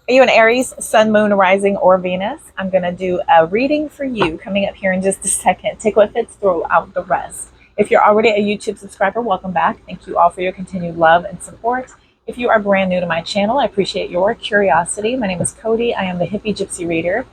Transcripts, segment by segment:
Are you an Aries, Sun, Moon, Rising, or Venus? I'm going to do a reading for you coming up here in just a second. Take what fits, throw out the rest. If you're already a YouTube subscriber, welcome back. Thank you all for your continued love and support. If you are brand new to my channel, I appreciate your curiosity. My name is Cody. I am the Hippie Gypsy Reader.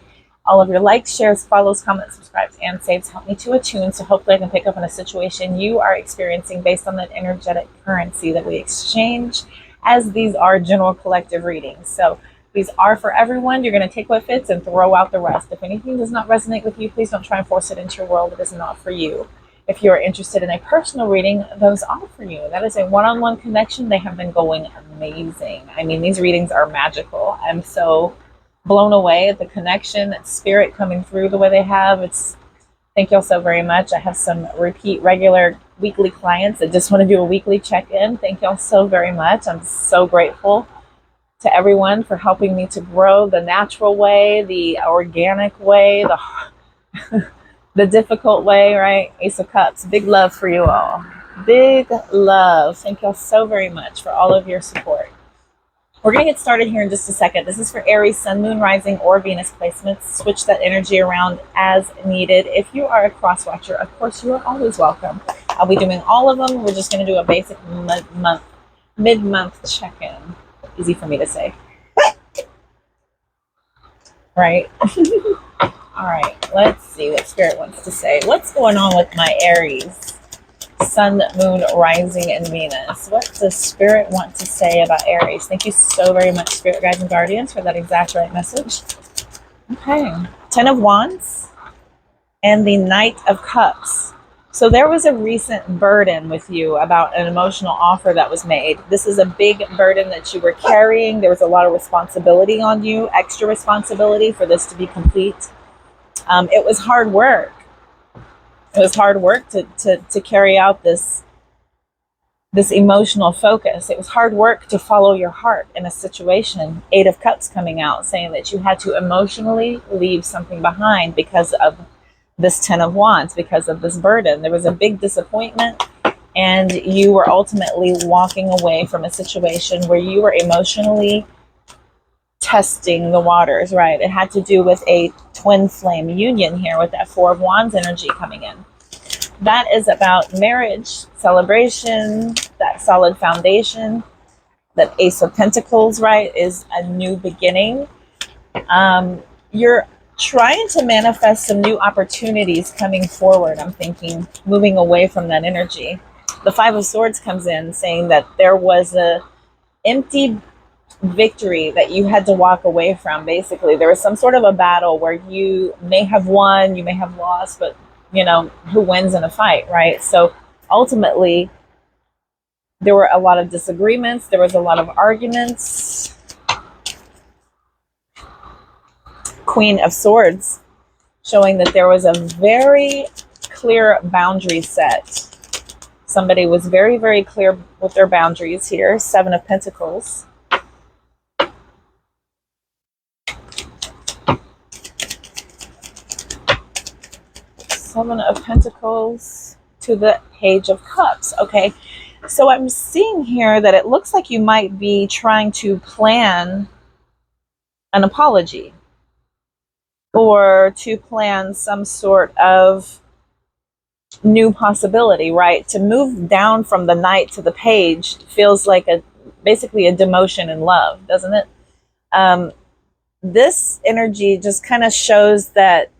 All of your likes, shares, follows, comments, subscribes, and saves help me to attune, so hopefully I can pick up on a situation you are experiencing based on that energetic currency that we exchange, as these are general collective readings. So these are for everyone. You're going to take what fits and throw out the rest. If anything does not resonate with you, please don't try and force it into your world. It is not for you. If you are interested in a personal reading, those are for you. That is a one-on-one connection. They have been going amazing. I mean, these readings are magical. I'm so blown away at the connection, at spirit coming through the way they have. Thank you all so very much. I have some repeat regular weekly clients that just want to do a weekly check-in. Thank you all so very much. I'm so grateful to everyone for helping me to grow the natural way, the organic way, the difficult way, right? Ace of Cups. Big love for you all. Big love. Thank you all so very much for all of your support. We're going to get started here in just a second. This is for Aries, Sun, Moon, Rising, or Venus placements. Switch that energy around as needed. If you are a cross watcher, of course, you are always welcome. I'll be doing all of them. We're just going to do a basic mid-month check-in. Easy for me to say. Right? All right. Let's see what Spirit wants to say. What's going on with my Aries? Sun, Moon, Rising, and Venus. What does Spirit want to say about Aries? Thank you so very much, Spirit Guides and Guardians, for that exact right message. Okay. 10 of Wands and the Knight of Cups. So there was a recent burden with you about an emotional offer that was made. This is a big burden that you were carrying. There was a lot of responsibility on you, extra responsibility for this to be complete. It was hard work. It was hard work to carry out this emotional focus. It was hard work to follow your heart in a situation. 8 of Cups coming out, saying that you had to emotionally leave something behind because of this 10 of Wands, because of this burden. There was a big disappointment, and you were ultimately walking away from a situation where you were emotionally testing the waters, right? It had to do with a twin flame union here with that 4 of Wands energy coming in. That is about marriage, celebration, that solid foundation. That Ace of Pentacles, right, is a new beginning. You're trying to manifest some new opportunities coming forward. I'm thinking moving away from that energy. The 5 of Swords comes in saying that there was a empty victory that you had to walk away from. Basically, there was some sort of a battle where you may have won, you may have lost, but you know, who wins in a fight, right? So ultimately, there were a lot of disagreements. There was a lot of arguments. Queen of Swords, showing that there was a very clear boundary set. Somebody was very, very clear with their boundaries here. 7 of Pentacles. Seven of Pentacles to the Page of Cups. Okay, so I'm seeing here that it looks like you might be trying to plan an apology, or to plan some sort of new possibility, right? To move down from the Knight to the Page feels like basically a demotion in love, doesn't it? This energy just kind of shows that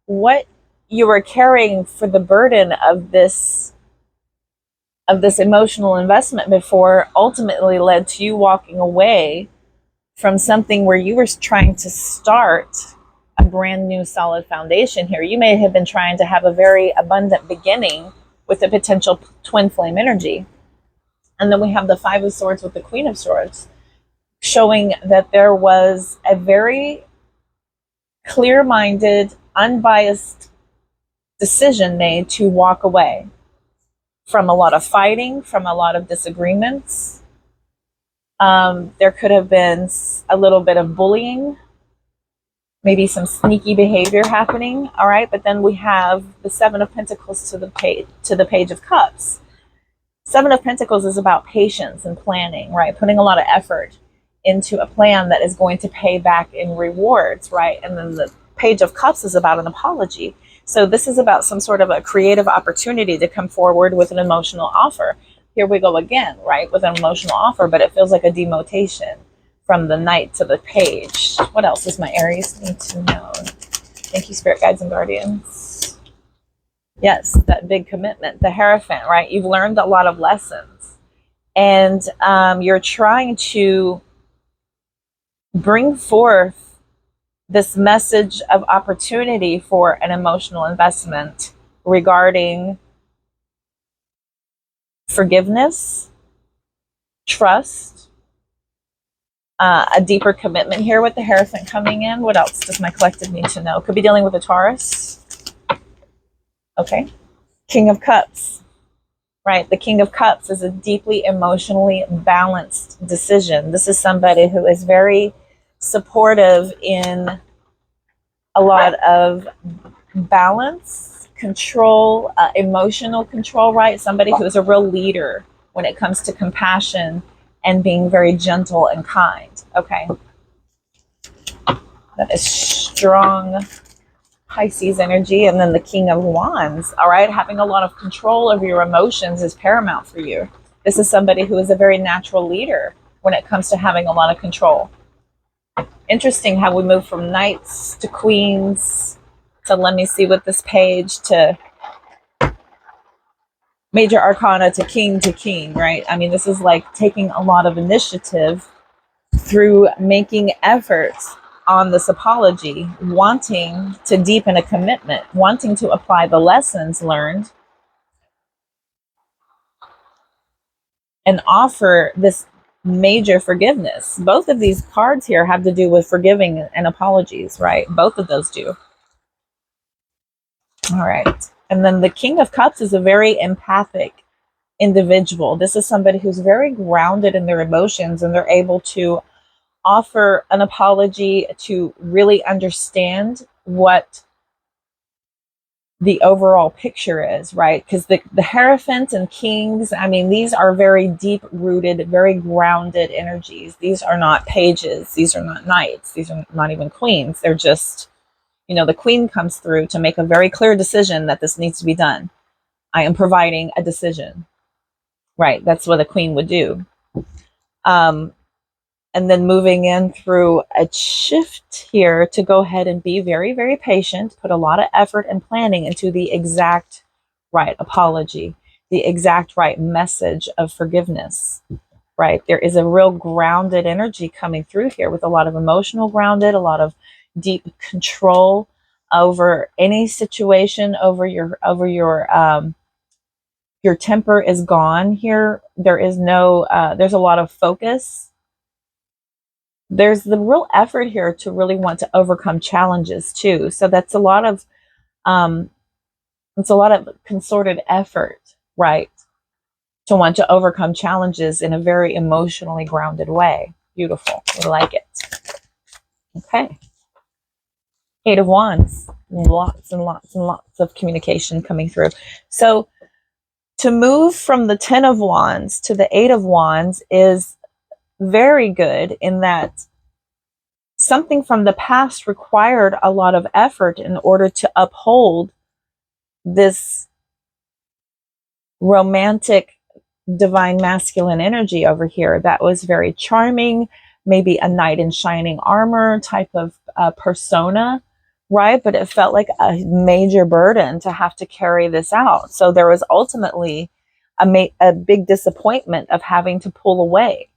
what you were carrying for the burden of this emotional investment before ultimately led to you walking away from something where you were trying to start a brand new solid foundation here. You may have been trying to have a very abundant beginning with a potential twin flame energy. And then we have the 5 of Swords with the Queen of Swords, showing that there was a very clear-minded, unbiased decision made to walk away from a lot of fighting, from a lot of disagreements. There could have been a little bit of bullying, maybe some sneaky behavior happening. All right, but then we have the 7 of Pentacles to the Page of Cups. 7 of Pentacles is about patience and planning, right? Putting a lot of effort into a plan that is going to pay back in rewards, right? And then the Page of Cups is about an apology. So this is about some sort of a creative opportunity to come forward with an emotional offer. Here we go again, right, with an emotional offer, but it feels like a demotation from the Knight to the Page. What else does my Aries need to know? Thank you, Spirit Guides and Guardians. Yes, that big commitment, the Hierophant, right? You've learned a lot of lessons, and you're trying to bring forth this message of opportunity for an emotional investment regarding forgiveness, trust, a deeper commitment here with the Hierophant coming in. What else does my collective need to know? Could be dealing with a Taurus. Okay. King of Cups, right? The King of Cups is a deeply emotionally balanced decision. This is somebody who is very supportive in a lot of balance, control, emotional control, right? Somebody who is a real leader when it comes to compassion and being very gentle and kind. Okay. That is strong Pisces energy. And then the King of Wands, all right? Having a lot of control over your emotions is paramount for you. This is somebody who is a very natural leader when it comes to having a lot of control. Interesting how we move from Knights to Queens to, let me see with this page, to Major Arcana to King, right? I mean, this is like taking a lot of initiative through making efforts on this apology, wanting to deepen a commitment, wanting to apply the lessons learned, and offer this major forgiveness. Both of these cards here have to do with forgiving and apologies, right? Both of those do. All right. And then the King of Cups is a very empathic individual. This is somebody who's very grounded in their emotions, and they're able to offer an apology to really understand what the overall picture is, right? Because the Hierophant and Kings, I mean, these are very deep-rooted, very grounded energies. These are not pages. These are not knights. These are not even queens. They're just, you know, the queen comes through to make a very clear decision that this needs to be done. I am providing a decision, right? That's what a queen would do. And then moving in through a shift here to go ahead and be very, very patient, put a lot of effort and planning into the exact right apology, the exact right message of forgiveness, right? There is a real grounded energy coming through here with a lot of emotional grounded, a lot of deep control over any situation, over your temper is gone here. There is no, there's a lot of focus. There's the real effort here to really want to overcome challenges too. So that's a lot of, it's a lot of concerted effort, right? To want to overcome challenges in a very emotionally grounded way. Beautiful. We like it. Okay. Eight of Wands. Lots and lots and lots of communication coming through. So to move from the 10 of Wands to the 8 of Wands is very good in that something from the past required a lot of effort in order to uphold this romantic divine masculine energy over here that was very charming, maybe a knight in shining armor type of persona, right? But it felt like a major burden to have to carry this out. So there was ultimately a big disappointment of having to pull away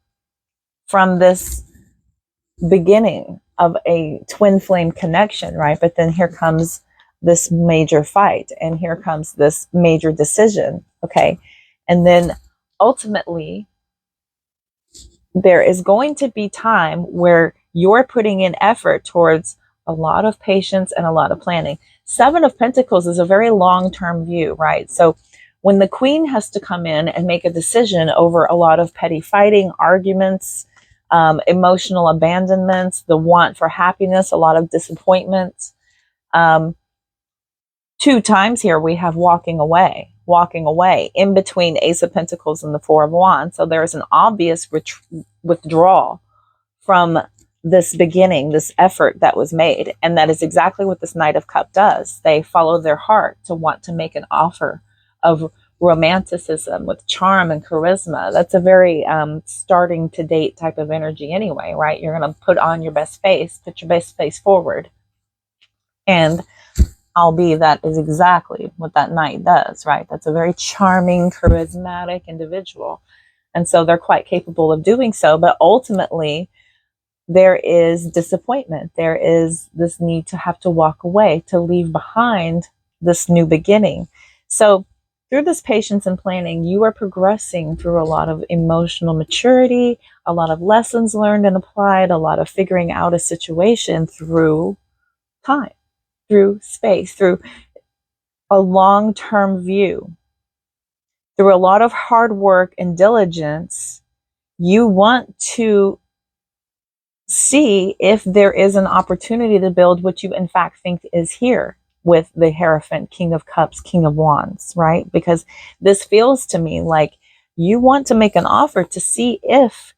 from this beginning of a twin flame connection, right? But then here comes this major fight, and here comes this major decision, okay? And then ultimately, there is going to be time where you're putting in effort towards a lot of patience and a lot of planning. 7 of Pentacles is a very long-term view, right? So when the Queen has to come in and make a decision over a lot of petty fighting, arguments, emotional abandonments, the want for happiness, a lot of disappointments. 2 times here we have walking away in between Ace of Pentacles and the 4 of Wands. So there's an obvious withdrawal from this beginning, this effort that was made. And that is exactly what this Knight of Cups does. They follow their heart to want to make an offer of romanticism with charm and charisma. That's a very starting to date type of energy anyway, right? You're going to put on your best face, put your best face forward. And albeit that is exactly what that knight does, right? That's a very charming, charismatic individual. And so they're quite capable of doing so. But ultimately, there is disappointment. There is this need to have to walk away, to leave behind this new beginning. So through this patience and planning, you are progressing through a lot of emotional maturity, a lot of lessons learned and applied, a lot of figuring out a situation through time, through space, through a long-term view, through a lot of hard work and diligence. You want to see if there is an opportunity to build what you in fact think is here with the Hierophant, King of Cups, King of Wands, right? Because this feels to me like you want to make an offer to see if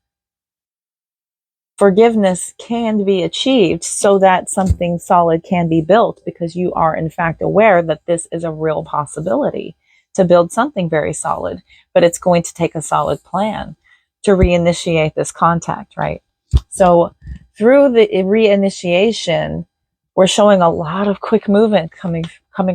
forgiveness can be achieved so that something solid can be built, because you are in fact aware that this is a real possibility to build something very solid, but it's going to take a solid plan to reinitiate this contact, right? So through the reinitiation, we're showing a lot of quick movement coming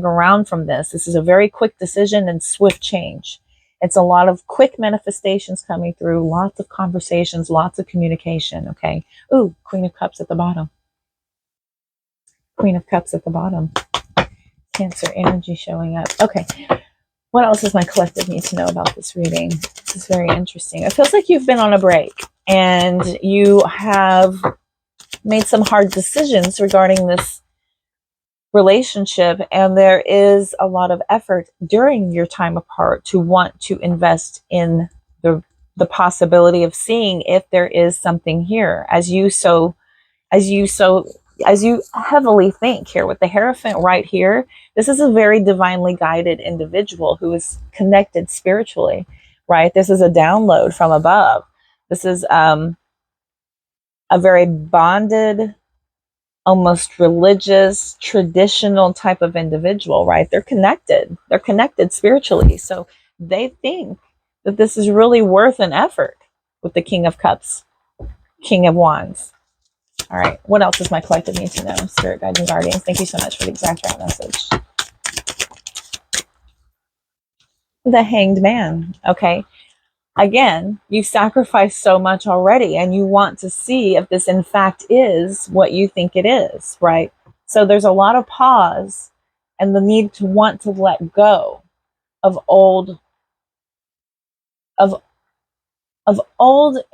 around from this. This is a very quick decision and swift change. It's a lot of quick manifestations coming through, lots of conversations, lots of communication, okay? Ooh, Queen of Cups at the bottom. Queen of Cups at the bottom. Cancer energy showing up. Okay, what else does my collective need to know about this reading? This is very interesting. It feels like you've been on a break and you have made some hard decisions regarding this relationship, and there is a lot of effort during your time apart to want to invest in the possibility of seeing if there is something here, as you heavily think here with the Hierophant right here. This is a very divinely guided individual who is connected spiritually, right? This is a download from above. This is a very bonded, almost religious, traditional type of individual, right? They're connected. They're connected spiritually. So they think that this is really worth an effort with the King of Cups, King of Wands. All right. What else does my collective need to know? Spirit guides and guardians, thank you so much for the exact right message. The Hanged Man. Okay. Again, you've sacrificed so much already and you want to see if this in fact is what you think it is, right? So there's a lot of pause and the need to want to let go of old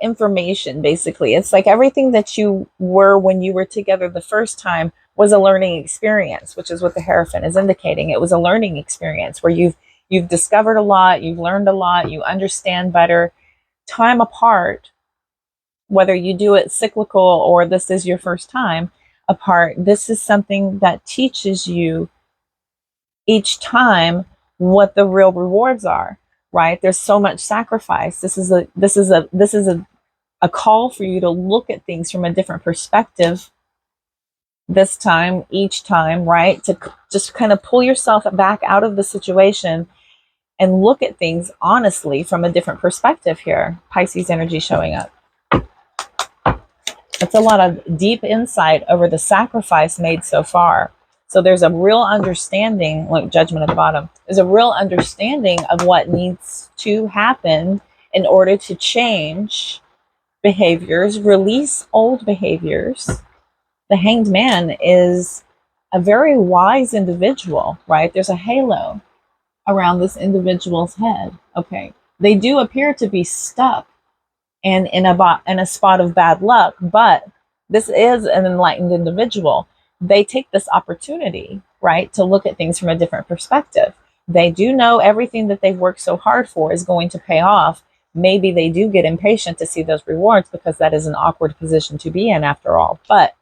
information, basically. It's like everything that you were when you were together the first time was a learning experience, which is what the Hierophant is indicating. It was a learning experience where you've discovered a lot, you've learned a lot, you understand better. Time apart, whether you do it cyclical or this is your first time apart, this is something that teaches you each time what the real rewards are, right? There's so much sacrifice. This is a call for you to look at things from a different perspective this time, each time, right? To just kind of pull yourself back out of the situation and look at things honestly from a different perspective here. Pisces energy showing up. It's a lot of deep insight over the sacrifice made so far. So there's a real understanding, like Judgment at the bottom, there's a real understanding of what needs to happen in order to change behaviors, release old behaviors. The Hanged Man is a very wise individual, right? There's a halo around this individual's head. Okay, they do appear to be stuck and in a spot of bad luck, but this is an enlightened individual. They take this opportunity, right, to look at things from a different perspective. They do know everything that they've worked so hard for is going to pay off. Maybe they do get impatient to see those rewards because that is an awkward position to be in after all. But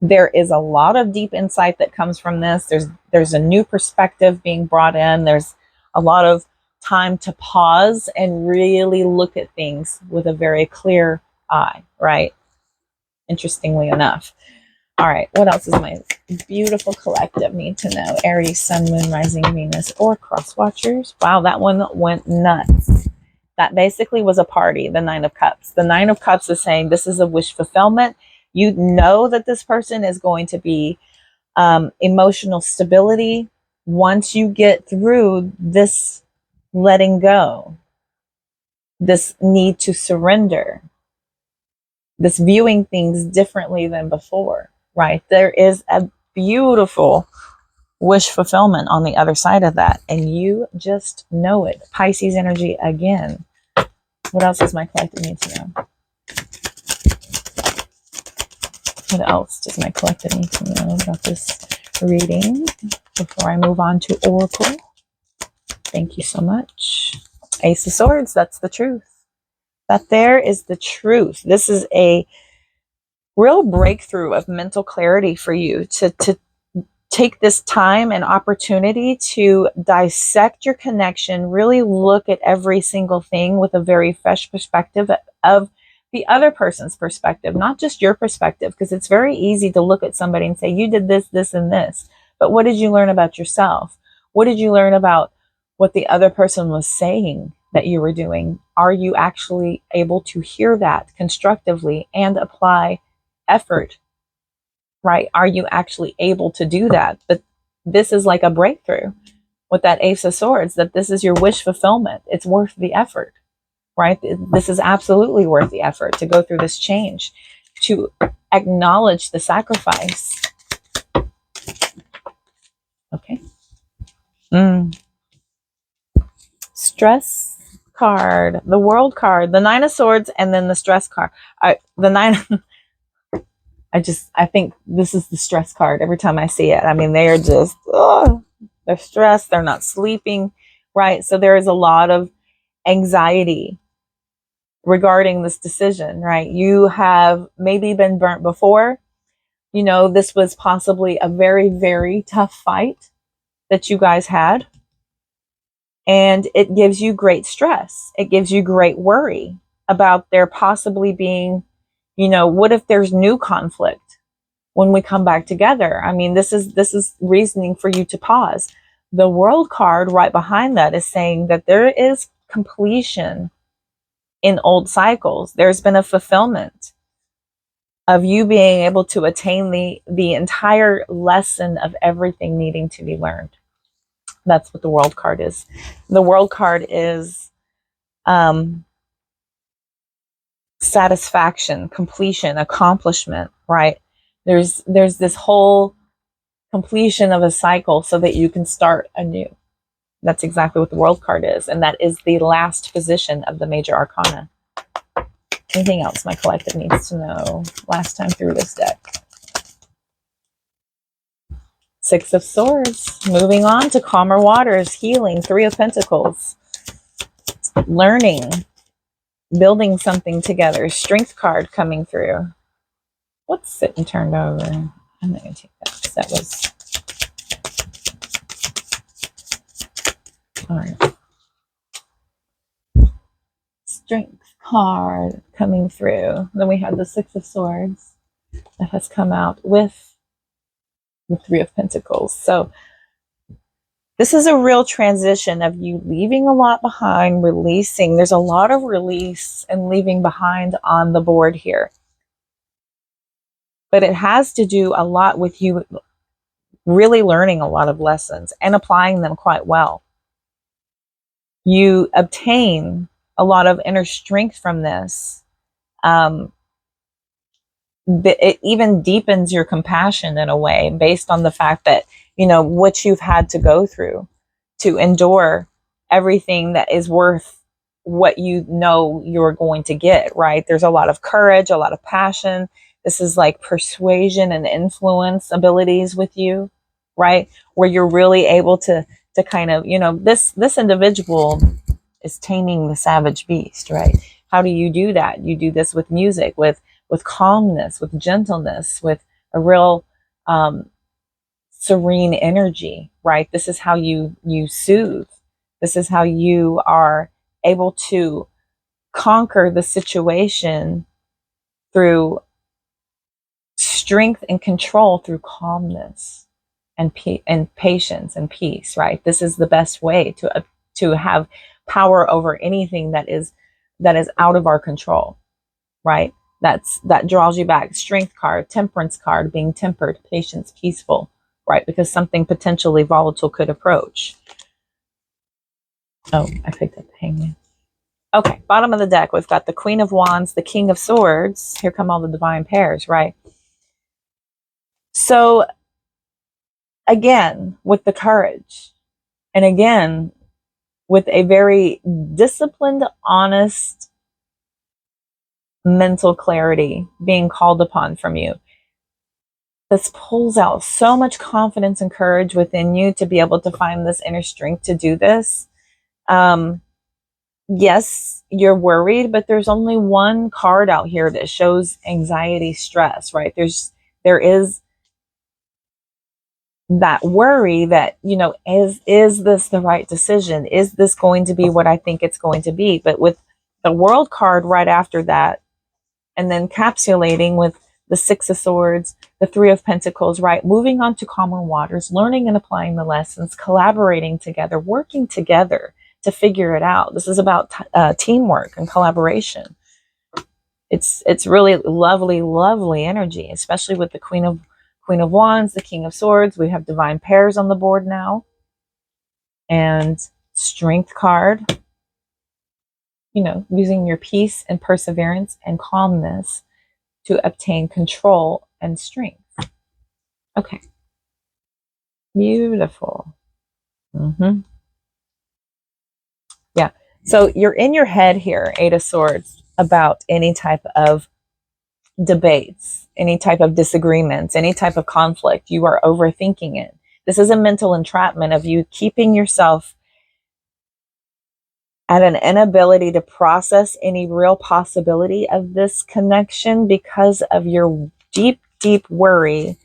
there is a lot of deep insight that comes from this. There's a new perspective being brought in. There's a lot of time to pause and really look at things with a very clear eye, right? Interestingly enough. All right, what else does my beautiful collective need to know? Aries, Sun, Moon, Rising, Venus, or Cross Watchers. Wow, that one went nuts. That basically was a party, the Nine of Cups. The Nine of Cups is saying this is a wish fulfillment. You know that this person is going to be emotional stability once you get through this letting go, this need to surrender, this viewing things differently than before, right? There is a beautiful wish fulfillment on the other side of that, and you just know it. Pisces energy again. What else does my collective need to know? What else does my collective need to know about this reading before I move on to Oracle? Thank you so much. Ace of Swords, that's the truth. That there is the truth. This is a real breakthrough of mental clarity for you to take this time and opportunity to dissect your connection, really look at every single thing with a very fresh perspective of the other person's perspective, not just your perspective, because it's very easy to look at somebody and say, you did this, this, and this. But what did you learn about yourself? What did you learn about what the other person was saying that you were doing? Are you actually able to hear that constructively and apply effort? Right? Are you actually able to do that? But this is like a breakthrough with that Ace of Swords, that this is your wish fulfillment. It's worth the effort, right? This is absolutely worth the effort to go through this change, to acknowledge the sacrifice. Okay. Stress card, the World card, the Nine of Swords, and then the Stress card. I think this is the stress card every time I see it. I mean, they are just, they're stressed. They're not sleeping, right? So there is a lot of anxiety regarding this decision, right? You have maybe been burnt before. You know, this was possibly a very, very tough fight that you guys had. And it gives you great stress. It gives you great worry about there possibly being, you know, what if there's new conflict when we come back together? I mean, this is reasoning for you to pause. The World card right behind that is saying that there is completion in old cycles. There's been a fulfillment of you being able to attain the entire lesson of everything needing to be learned. That's what the World card is. The World card is satisfaction, completion, accomplishment, right? There's this whole completion of a cycle so that you can start anew. That's exactly what the World card is, and that is the last position of the major arcana. Anything else my collective needs to know last time through this deck? Six of Swords. Moving on to calmer waters, healing, Three of Pentacles, learning, building something together. Strength card coming through. What's sitting turned over? I'm not going to take that because that was... All right. Strength card coming through. Then we have the Six of Swords that has come out with the Three of Pentacles. So this is a real transition of you leaving a lot behind, releasing. There's a lot of release and leaving behind on the board here. But it has to do a lot with you really learning a lot of lessons and applying them quite well. You obtain a lot of inner strength from this. It even deepens your compassion in a way based on the fact that, you know, what you've had to go through to endure everything that is worth what you know you're going to get, right? There's a lot of courage, a lot of passion. This is like persuasion and influence abilities with you, right? Where you're really able to kind of, you know, this individual is taming the savage beast, right? How do you do that? You do this with music, with calmness, with gentleness, with a real serene energy, right? This is how you soothe. This is how you are able to conquer the situation through strength and control, through calmness and patience and peace, right? This is the best way to have power over anything that is out of our control, right? That draws you back. Strength card, temperance card, being tempered, patience, peaceful, right? Because something potentially volatile could approach. Oh, I picked up the Hangman. Okay, bottom of the deck, we've got the Queen of Wands, the King of Swords. Here come all the divine pairs, right? So, again, with the courage, and again, with a very disciplined, honest mental clarity being called upon from you. This pulls out so much confidence and courage within you to be able to find this inner strength to do this. Yes, you're worried, but there's only one card out here that shows anxiety, stress, right? There is that worry that, you know, is this the right decision? Is this going to be what I think it's going to be? But with the World card right after that, and then capsulating with the Six of Swords, the Three of Pentacles, right? Moving on to calmer waters, learning and applying the lessons, collaborating together, working together to figure it out. This is about teamwork and collaboration. It's really lovely, lovely energy, especially with the Queen of Wands, the King of Swords. We have divine pairs on the board now. And Strength card. You know, using your peace and perseverance and calmness to obtain control and strength. Okay. Beautiful. Yeah. So you're in your head here, Eight of Swords, about any type of debates, any type of disagreements, any type of conflict. You are overthinking it. This is a mental entrapment of you keeping yourself at an inability to process any real possibility of this connection because of your deep, deep worry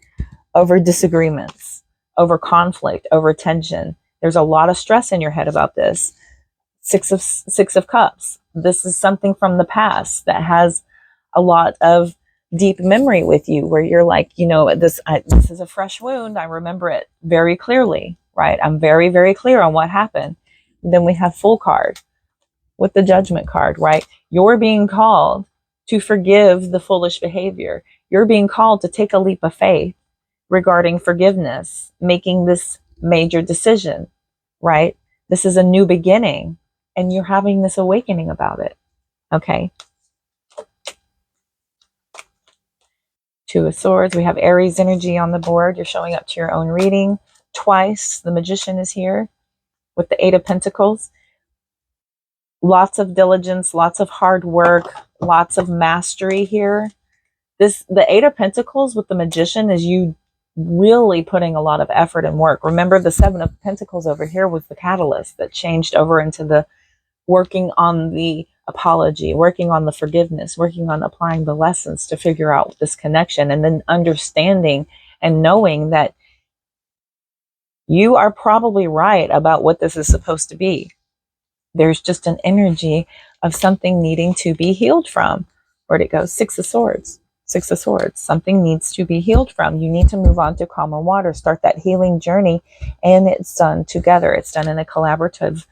over disagreements, over conflict, over tension. There's a lot of stress in your head about this. Six of Cups. This is something from the past that has a lot of deep memory with you, where you're like, you know, this is a fresh wound. I remember it very clearly, right? I'm very, very clear on what happened. Then we have Full card with the Judgment card, right? You're being called to forgive the foolish behavior. You're being called to take a leap of faith regarding forgiveness, making this major decision, right? This is a new beginning, and you're having this awakening about it, okay? Two of Swords. We have Aries energy on the board. You're showing up to your own reading twice. The Magician is here with the Eight of Pentacles. Lots of diligence, lots of hard work, lots of mastery here. The Eight of Pentacles with the Magician is you really putting a lot of effort and work. Remember, the Seven of Pentacles over here was the catalyst that changed over into the working on the apology, working on the forgiveness, working on applying the lessons to figure out this connection, and then understanding and knowing that you are probably right about what this is supposed to be. There's just an energy of something needing to be healed from. Where'd it go? Six of Swords. Six of Swords. Something needs to be healed from. You need to move on to calmer water, start that healing journey, and it's done together. It's done in a collaborative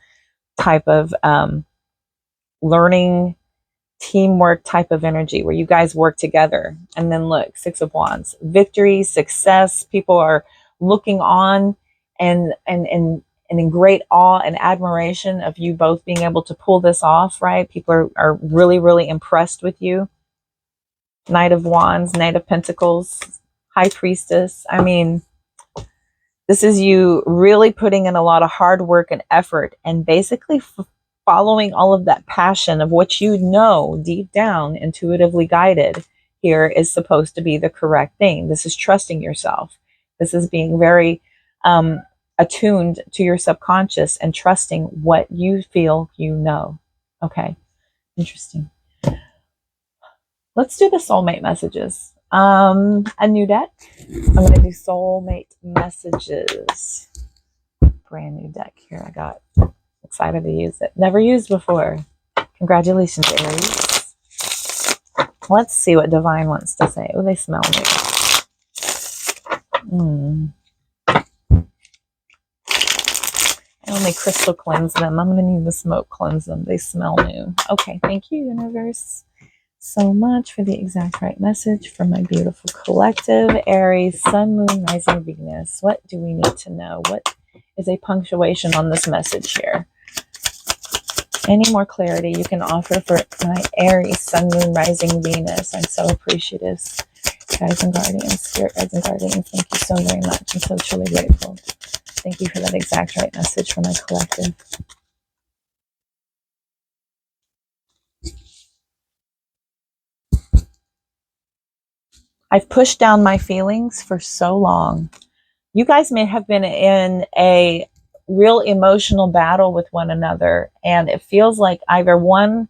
type of learning, teamwork type of energy where you guys work together. And then look, Six of Wands. Victory, success. People are looking on and in great awe and admiration of you both being able to pull this off, right? People are really, really impressed with you. Knight of Wands, Knight of Pentacles, High Priestess. I mean, this is you really putting in a lot of hard work and effort and basically following all of that passion of what you know deep down, intuitively guided here, is supposed to be the correct thing. This is trusting yourself. This is being very attuned to your subconscious and trusting what you feel you know. Okay, interesting. Let's do the soulmate messages. A new deck. I'm going to do soulmate messages. Brand new deck here I got. Excited to use it. Never used before. Congratulations, Aries. Let's see what Divine wants to say. Oh, they smell new. I only crystal cleanse them. I'm going to need the smoke cleanse them. They smell new. Okay, thank you, universe, so much for the exact right message for my beautiful collective. Aries, Sun, Moon, Rising, Venus. What do we need to know? What is a punctuation on this message here? Any more clarity you can offer for my Aries, Sun, Moon, Rising, Venus? I'm so appreciative. Guys and guardians, spirit guides and guardians, thank you so very much. I'm so truly grateful. Thank you for that exact right message for my collective. I've pushed down my feelings for so long. You guys may have been in a real emotional battle with one another, and it feels like either one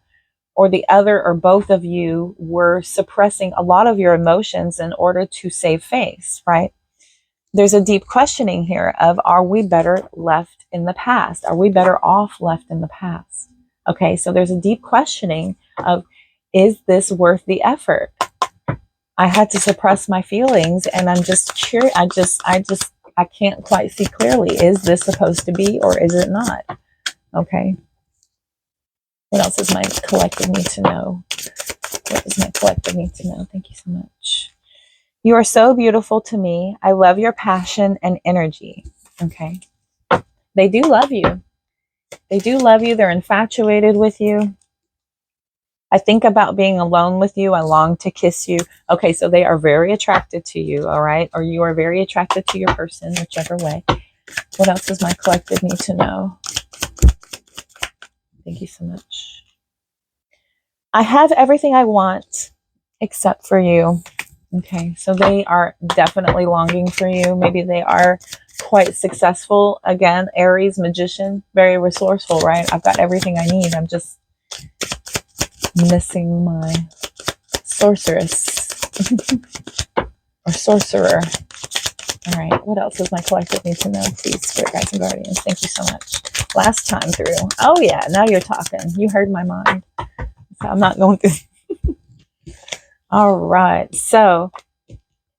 or the other or both of you were suppressing a lot of your emotions in order to save face, right? There's a deep questioning here of, are we better left in the past? Are we better off left in the past? Okay, so there's a deep questioning of, is this worth the effort? I had to suppress my feelings, and I'm just curious. I can't quite see clearly. Is this supposed to be, or is it not? Okay. What else does my collective need to know? What does my collective need to know? Thank you so much. You are so beautiful to me. I love your passion and energy. Okay. They do love you. They do love you. They're infatuated with you. I think about being alone with you. I long to kiss you. Okay, so they are very attracted to you, all right? Or you are very attracted to your person, whichever way. What else does my collective need to know? Thank you so much. I have everything I want except for you. Okay, so they are definitely longing for you. Maybe they are quite successful. Again, Aries, magician, very resourceful, right? I've got everything I need. I'm just missing my sorceress or sorcerer. All right, what else does my collective need to know? Please, spirit guides and guardians, thank you so much. Last time through. Oh yeah, now you're talking. You heard my mind. So I'm not going through. All right, so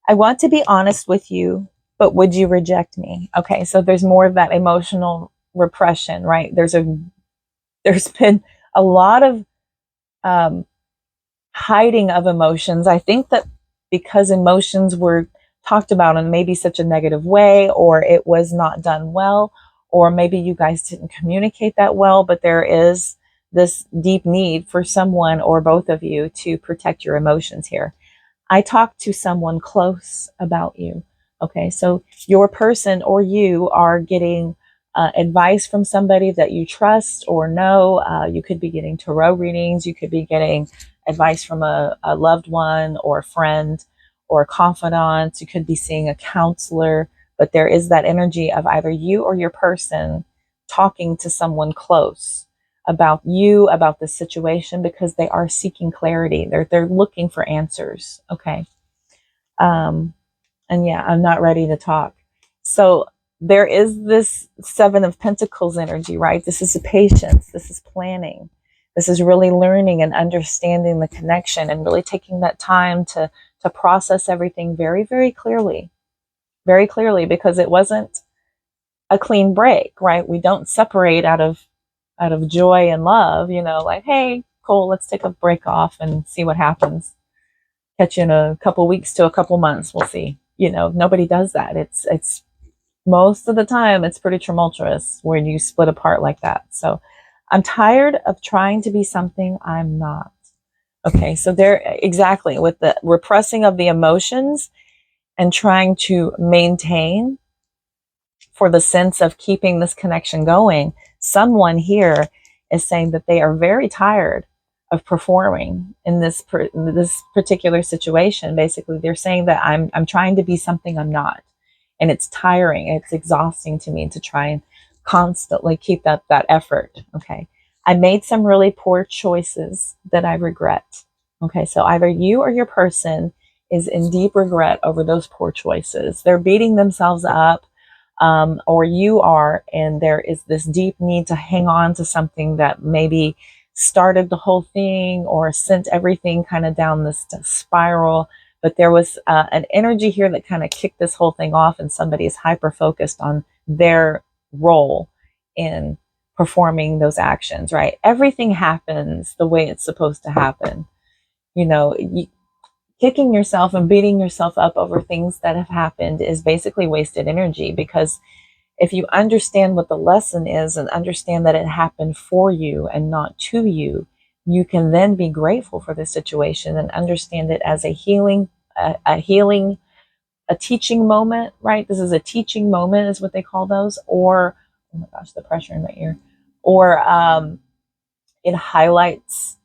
I want to be honest with you, but would you reject me? Okay, so there's more of that emotional repression, right? There's been a lot of hiding of emotions. I think that because emotions were talked about in maybe such a negative way, or it was not done well, or maybe you guys didn't communicate that well, but there is this deep need for someone or both of you to protect your emotions here. I talked to someone close about you. Okay, so your person or you are getting advice from somebody that you trust or know. You could be getting tarot readings. You could be getting advice from a loved one or a friend or a confidant. You could be seeing a counselor, but there is that energy of either you or your person talking to someone close about you, about the situation, because they are seeking clarity. They're looking for answers. Okay. And yeah, I'm not ready to talk. So there is this Seven of Pentacles energy, right? This is patience. This is planning. This is really learning and understanding the connection and really taking that time to process everything very, very clearly, because it wasn't a clean break, right? We don't separate out of joy and love, like, hey, Cole, let's take a break off and see what happens. Catch you in a couple weeks to a couple months. We'll see. Nobody does that. It's most of the time it's pretty tumultuous when you split apart like that. So I'm tired of trying to be something I'm not. Okay, so there, exactly, with the repressing of the emotions and trying to maintain for the sense of keeping this connection going, someone here is saying that they are very tired of performing in this particular situation. Basically, they're saying that I'm trying to be something I'm not, and it's tiring. It's exhausting to me to try and constantly keep that effort. Okay, I made some really poor choices that I regret. Okay, so either you or your person is in deep regret over those poor choices. They're beating themselves up. Or you are, and there is this deep need to hang on to something that maybe started the whole thing or sent everything kind of down this spiral. But there was an energy here that kind of kicked this whole thing off, and somebody is hyper focused on their role in performing those actions, right? Everything happens the way it's supposed to happen. You know, kicking yourself and beating yourself up over things that have happened is basically wasted energy, because if you understand what the lesson is and understand that it happened for you and not to you, you can then be grateful for the situation and understand it as a healing, a teaching moment, right? This is a teaching moment is what they call those. Or, oh my gosh, the pressure in my ear. Or it highlights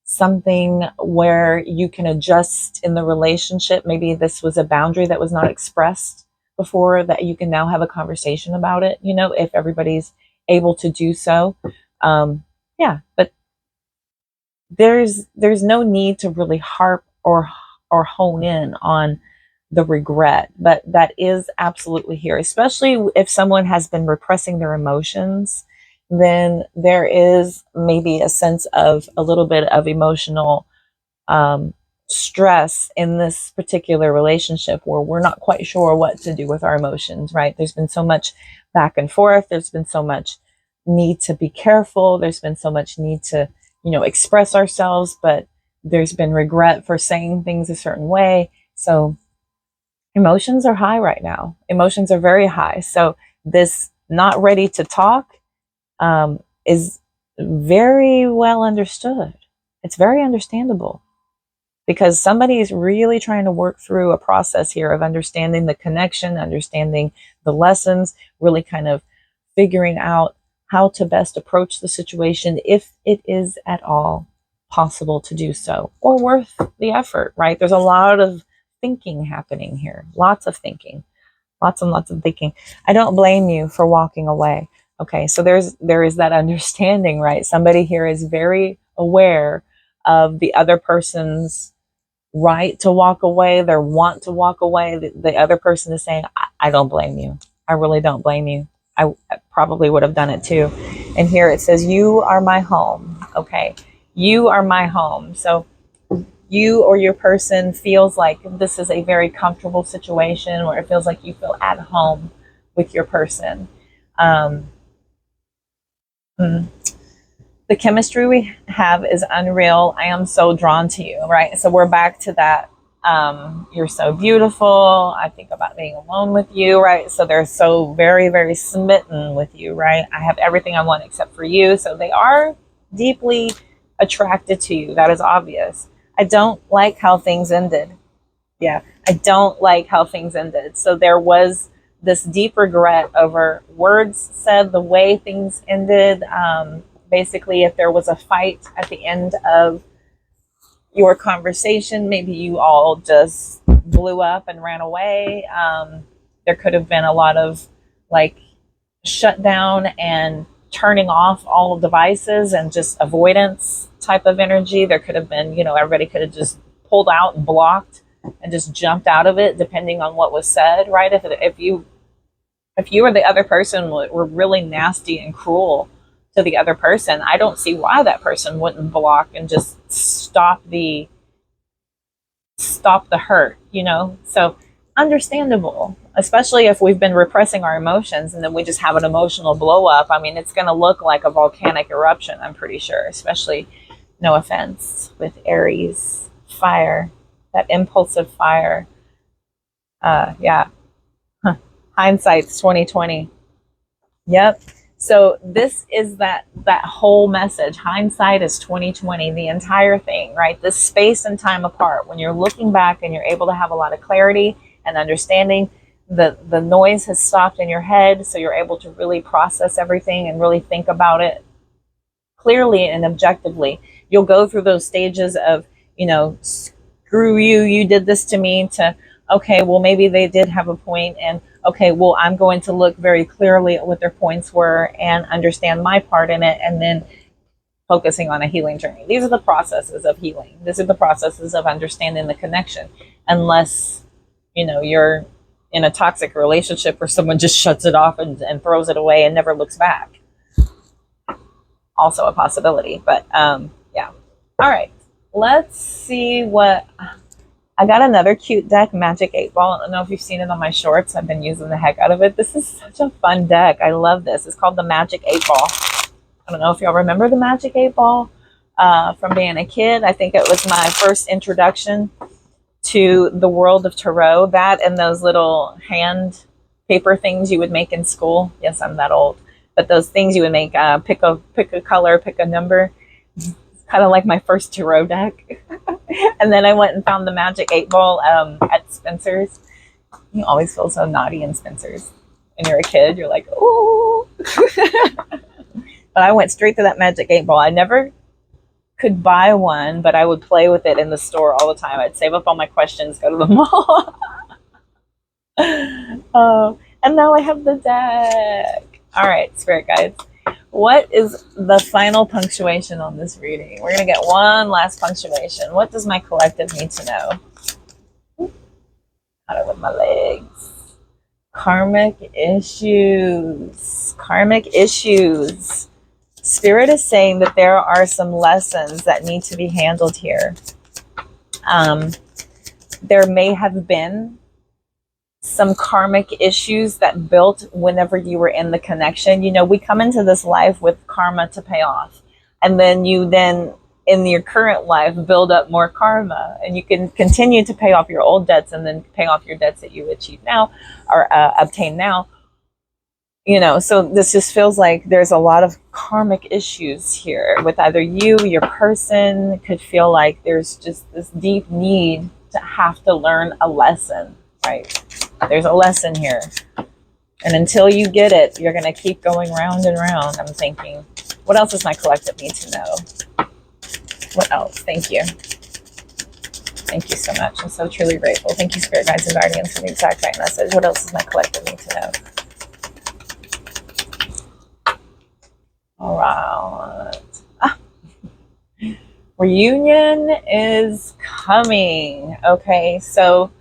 something where you can adjust in the relationship. Maybe this was a boundary that was not expressed before, that you can now have a conversation about it, you know, if everybody's able to do so. Yeah, but there's no need to really harp or hone in on the regret, but that is absolutely here, especially if someone has been repressing their emotions. Then there is maybe a sense of a little bit of emotional stress in this particular relationship, where we're not quite sure what to do with our emotions, right? There's been so much back and forth. There's been so much need to be careful. There's been so much need to, you know, express ourselves, but there's been regret for saying things a certain way. So emotions are high right now. Emotions are very high. So this not ready to talk is very well understood. It's very understandable, because somebody is really trying to work through a process here of understanding the connection, understanding the lessons, really kind of figuring out how to best approach the situation, if it is at all possible to do so, or worth the effort, right? There's a lot of thinking happening here, lots of thinking, lots and lots of thinking. I don't blame you for walking away. Okay, so there is that understanding, right? Somebody here is very aware of the other person's right to walk away, their want to walk away. The other person is saying, I don't blame you. I really don't blame you. I probably would have done it too. And here it says, you are my home. Okay, you are my home. So you or your person feels like this is a very comfortable situation, or it feels like you feel at home with your person. The chemistry we have is unreal. I am so drawn to you, right? So we're back to that. You're so beautiful. I think about being alone with you, right? So they're so very, very smitten with you, right? I have everything I want except for you. So they are deeply attracted to you. That is obvious. I don't like how things ended. Yeah, I don't like how things ended. So there was this deep regret over words said, the way things ended. Basically, if there was a fight at the end of your conversation, maybe you all just blew up and ran away. There could have been a lot of like shutdown and turning off all devices and just avoidance type of energy. There could have been, you know, everybody could have just pulled out and blocked and just jumped out of it, depending on what was said, right? If you or the other person were really nasty and cruel to the other person, I don't see why that person wouldn't block and just stop the hurt, you know? So understandable, especially if we've been repressing our emotions and then we just have an emotional blow up. I mean, it's going to look like a volcanic eruption, I'm pretty sure, especially, no offense, with Aries fire, that impulsive fire. Yeah. Hindsight's 2020. Yep. So this is that whole message. Hindsight is 2020, the entire thing, right? This space and time apart. When you're looking back and you're able to have a lot of clarity and understanding, the noise has stopped in your head, so you're able to really process everything and really think about it clearly and objectively. You'll go through those stages of, you know, screw you, you did this to me, to, okay, well, maybe they did have a point, and okay, well, I'm going to look very clearly at what their points were and understand my part in it, and then focusing on a healing journey. These are the processes of healing. These are the processes of understanding the connection. Unless, you know, you're in a toxic relationship where someone just shuts it off and throws it away and never looks back. also a possibility. But yeah. All right. Let's see what... I got another cute deck, Magic 8 Ball. I don't know if you've seen it on my shorts. I've been using the heck out of it. This is such a fun deck. I love this. It's called the Magic 8 Ball. I don't know if y'all remember the Magic 8 Ball from being a kid. I think it was my first introduction to the world of tarot. That and those little hand paper things you would make in school. Yes, I'm that old. But those things you would make, pick a color, pick a number. It's kind of like my first tarot deck. And then I went and found the Magic 8 Ball at Spencer's. You always feel so naughty in Spencer's. When you're a kid, you're like, ooh. But I went straight to that Magic 8 Ball. I never could buy one, but I would play with it in the store all the time. I'd save up all my questions, go to the mall. And now I have the deck. All right, Spirit Guides. What is the final punctuation on this reading? We're going to get one last punctuation. What does my collective need to know? Out with my legs. Karmic issues. Karmic issues. Spirit is saying that there are some lessons that need to be handled here. There may have been some karmic issues that built whenever you were in the connection. You know, we come into this life with karma to pay off. And then you then, in your current life, build up more karma. And you can continue to pay off your old debts and then pay off your debts that you achieve now or obtain now. You know, so this just feels like there's a lot of karmic issues here with either you, your person. Could feel like there's just this deep need to have to learn a lesson, right? There's a lesson here. And until you get it, you're going to keep going round and round, I'm thinking. What else does my collective need to know? What else? Thank you. Thank you so much. I'm so truly grateful. Thank you, Spirit Guides and Guardians, for the exact right message. What else does my collective need to know? All right. Reunion is coming. Okay, so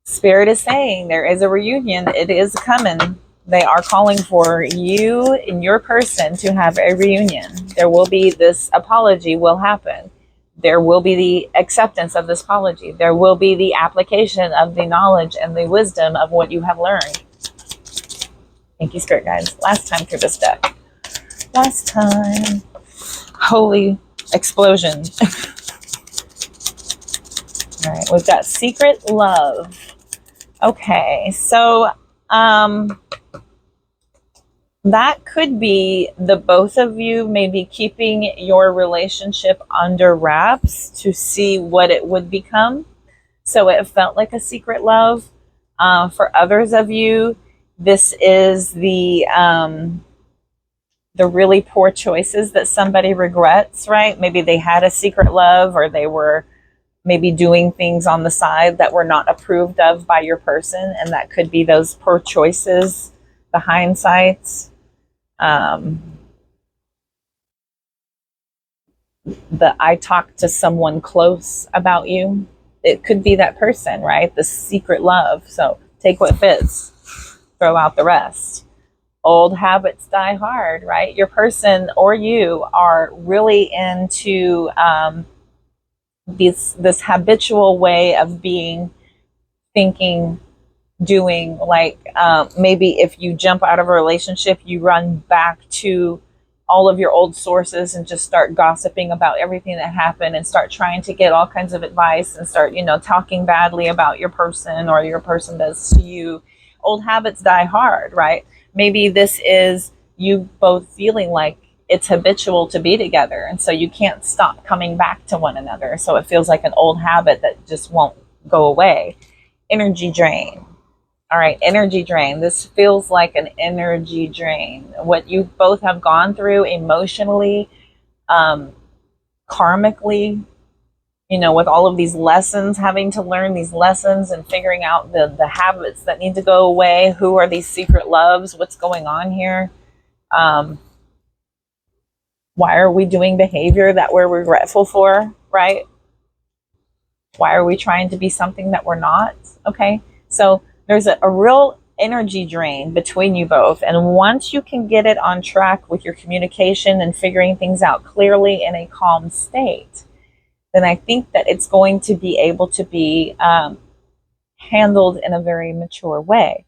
Spirit is saying there is a reunion. It is coming. They are calling for you and your person to have a reunion. There will be this apology will happen. There will be the acceptance of this apology. There will be the application of the knowledge and the wisdom of what you have learned. Thank you, Spirit Guides. Last time through this deck. Last time. Holy explosion. All right, we've got secret love. Okay, so that could be the both of you maybe keeping your relationship under wraps to see what it would become. So it felt like a secret love. For others of you, this is the really poor choices that somebody regrets, right? Maybe they had a secret love, or they were maybe doing things on the side that were not approved of by your person, and that could be those poor choices, the hindsights. I talked to someone close about you. It could be that person, right? The secret love. So take what fits, throw out the rest. Old habits die hard, right? Your person or you are really into this habitual way of being, thinking, doing. Like maybe if you jump out of a relationship, you run back to all of your old sources and just start gossiping about everything that happened and start trying to get all kinds of advice and start, talking badly about your person, or your person does to you. Old habits die hard, right? Maybe this is you both feeling like it's habitual to be together, and so you can't stop coming back to one another. So it feels like an old habit that just won't go away. Energy drain. All right, energy drain. This feels like an energy drain. What you both have gone through emotionally, karmically, with all of these lessons, having to learn these lessons and figuring out the habits that need to go away. Who are these secret loves? What's going on here? Why are we doing behavior that we're regretful for, right? Why are we trying to be something that we're not? Okay, so there's a real energy drain between you both. And once you can get it on track with your communication and figuring things out clearly in a calm state, then I think that it's going to be able to be handled in a very mature way.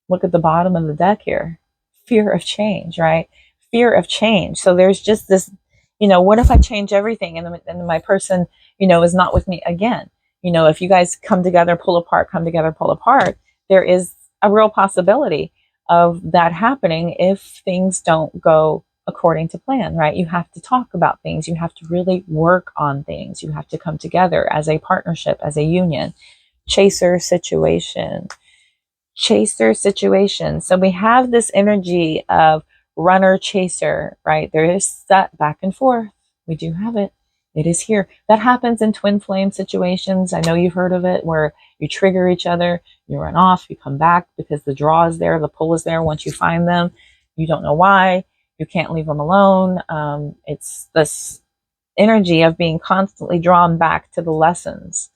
Look at the bottom of the deck here. Fear of change, right? Fear of change. So there's just this, what if I change everything and my person, is not with me again? If you guys come together, pull apart, come together, pull apart, there is a real possibility of that happening if things don't go according to plan, right? You have to talk about things. You have to really work on things. You have to come together as a partnership, as a union. Chaser situation. So we have this energy of runner chaser, right? There is that back and forth. We do have it. It is here. That happens in twin flame situations. I know you've heard of it, where you trigger each other, you run off, you come back because the draw is there, the pull is there. Once you find them, you don't know why. You can't leave them alone. It's this energy of being constantly drawn back to the lessons,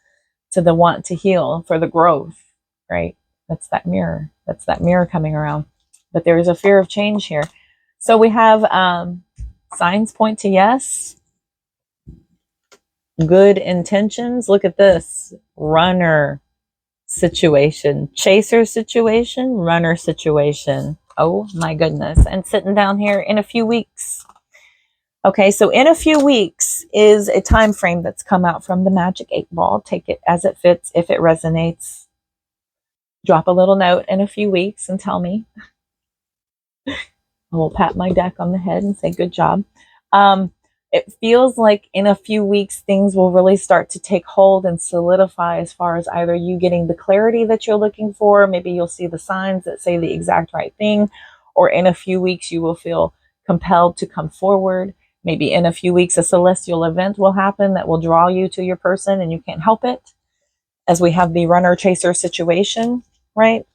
to the want to heal, for the growth, right? That's that mirror. That's that mirror coming around. But there is a fear of change here. So we have signs point to yes. Good intentions. Look at this. Runner situation. Chaser situation. Runner situation. Oh my goodness. And sitting down here in a few weeks. Okay, so in a few weeks is a time frame that's come out from the Magic 8 Ball. Take it as it fits. If it resonates, drop a little note in a few weeks and tell me. I will pat my deck on the head and say, good job. It feels like in a few weeks, things will really start to take hold and solidify as far as either you getting the clarity that you're looking for. Maybe you'll see the signs that say the exact right thing, or in a few weeks, you will feel compelled to come forward. Maybe in a few weeks, a celestial event will happen that will draw you to your person and you can't help it. As we have the runner chaser situation, right?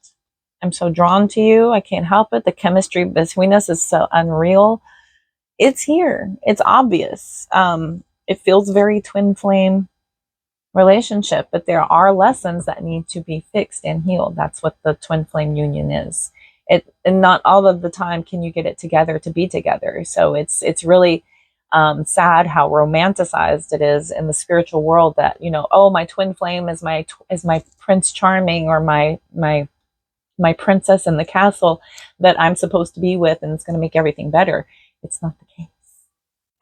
I'm so drawn to you. I can't help it. The chemistry between us is so unreal. It's here. It's obvious. It feels very twin flame relationship, but there are lessons that need to be fixed and healed. That's what the twin flame union is. And not all of the time can you get it together to be together. So it's really sad how romanticized it is in the spiritual world that, oh, my twin flame is my Prince Charming, or my princess in the castle that I'm supposed to be with, and it's going to make everything better. It's not the case.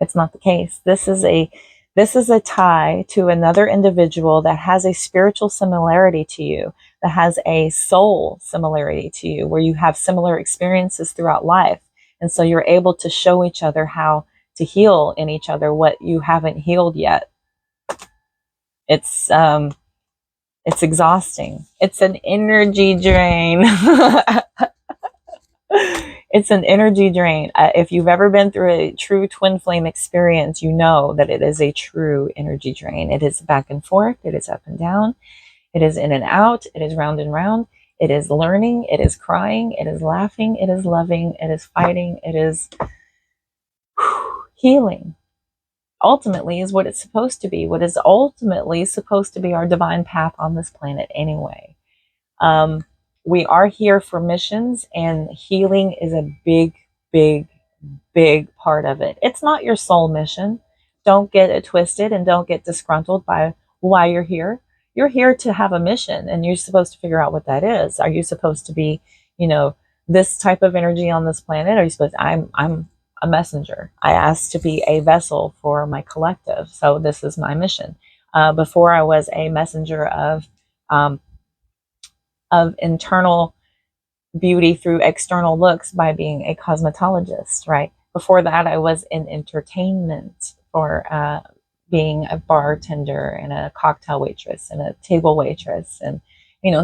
It's not the case. This is a tie to another individual that has a spiritual similarity to you, that has a soul similarity to you, where you have similar experiences throughout life. And so you're able to show each other how to heal in each other what you haven't healed yet. It's exhausting. It's an energy drain. It's an energy drain. If you've ever been through a true twin flame experience, you know that it is a true energy drain. It is back and forth. It is up and down. It is in and out. It is round and round. It is learning. It is crying. It is laughing. It is loving. It is fighting. It is healing. Ultimately is what it's supposed to be. What is ultimately supposed to be our divine path on this planet anyway. We are here for missions, and healing is a big, big, big part of it. It's not your soul mission. Don't get it twisted and don't get disgruntled by why you're here. You're here to have a mission, and you're supposed to figure out what that is. Are you supposed to be, this type of energy on this planet? Are you supposed to, I'm a messenger. I asked to be a vessel for my collective. So this is my mission. Before I was a messenger of internal beauty through external looks by being a cosmetologist, right? Before that, I was in entertainment for being a bartender and a cocktail waitress and a table waitress and,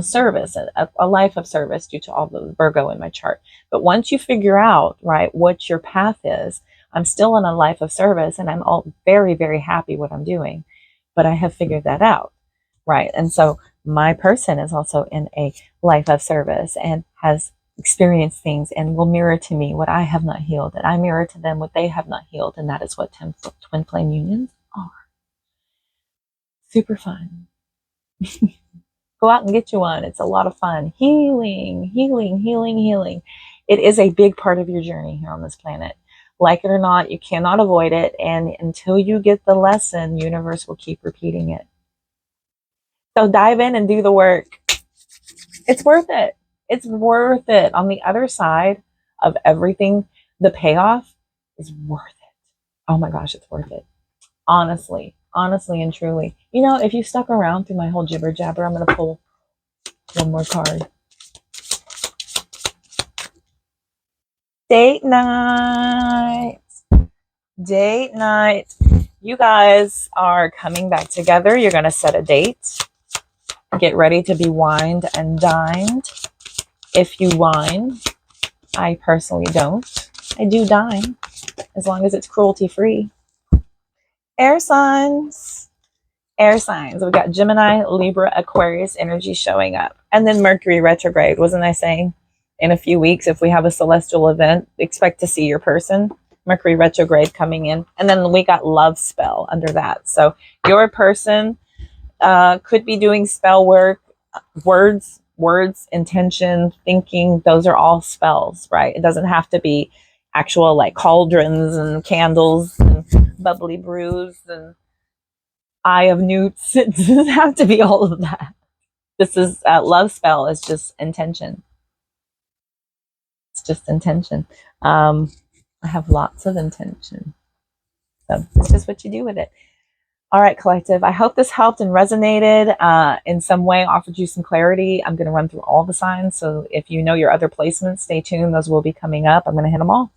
service, a life of service due to all the Virgo in my chart. But once you figure out, right, what your path is, I'm still in a life of service, and I'm all very, very happy what I'm doing, but I have figured that out, right? And so my person is also in a life of service and has experienced things and will mirror to me what I have not healed, and I mirror to them what they have not healed. And that is what twin flame unions are. Super fun. Go out and get you one. It's a lot of fun. Healing, healing, healing, healing. It is a big part of your journey here on this planet. Like it or not, you cannot avoid it. And until you get the lesson, universe will keep repeating it. So dive in and do the work. It's worth it. It's worth it. On the other side of everything, the payoff is worth it. Oh my gosh, it's worth it. Honestly and truly. You know, if you stuck around through my whole jibber jabber, I'm going to pull one more card. Date night. Date night. You guys are coming back together. You're going to set a date. Get ready to be wined and dined. If you wine, I personally don't. I do dine, as long as it's cruelty free. Air signs. Air signs. We've got Gemini, Libra, Aquarius energy showing up. And then Mercury retrograde. Wasn't I saying in a few weeks, if we have a celestial event, expect to see your person? Mercury retrograde coming in. And then we got love spell under that. So your person could be doing spell work, words, intention, thinking. Those are all spells, right? It doesn't have to be actual like cauldrons and candles and bubbly brews and eye of newts. It doesn't have to be all of that. This is love spell is just intention. It's just intention. I have lots of intention. So it's just what you do with it. All right, collective. I hope this helped and resonated in some way, offered you some clarity. I'm going to run through all the signs. So if you know your other placements, stay tuned. Those will be coming up. I'm going to hit them all.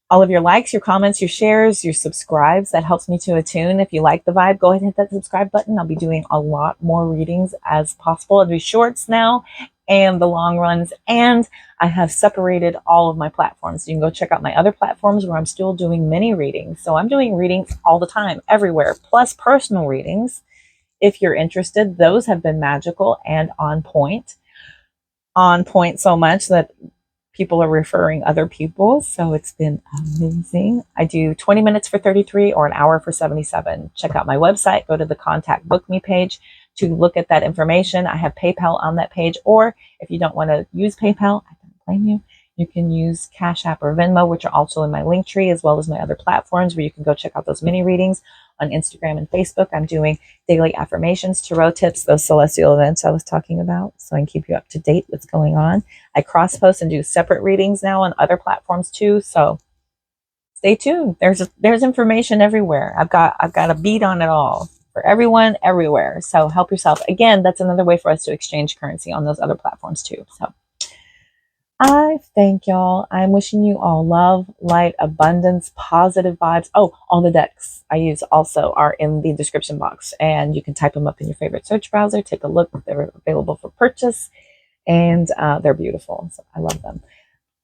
All of your likes, your comments, your shares, your subscribes, that helps me to attune. If you like the vibe, go ahead and hit that subscribe button. I'll be doing a lot more readings as possible. I'll do shorts now and the long runs. And I have separated all of my platforms. You can go check out my other platforms where I'm still doing mini readings. So I'm doing readings all the time, everywhere, plus personal readings. If you're interested, those have been magical and on point. On point so much that people are referring other people. So it's been amazing. I do 20 minutes for 33 or an hour for 77. Check out my website. Go to the contact book me page to look at that information. I have PayPal on that page. Or if you don't want to use PayPal, I don't blame you. You can use Cash App or Venmo, which are also in my link tree, as well as my other platforms where you can go check out those mini readings on Instagram and Facebook. I'm doing daily affirmations, tarot tips, those celestial events I was talking about, so I can keep you up to date with what's going on. I cross post and do separate readings now on other platforms too, so stay tuned. There's information everywhere. I've got a beat on it all for everyone, everywhere. So help yourself. Again, that's another way for us to exchange currency on those other platforms too. So I thank y'all. I'm wishing you all love, light, abundance, positive vibes. Oh, all the decks I use also are in the description box, and you can type them up in your favorite search browser. Take a look. They're available for purchase, and they're beautiful. So I love them.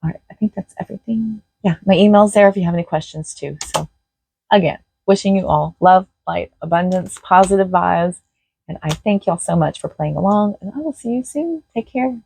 All right, I think that's everything. Yeah, my email's there if you have any questions too. So again, wishing you all love, light, abundance, positive vibes, and I thank y'all so much for playing along, and I will see you soon. Take care.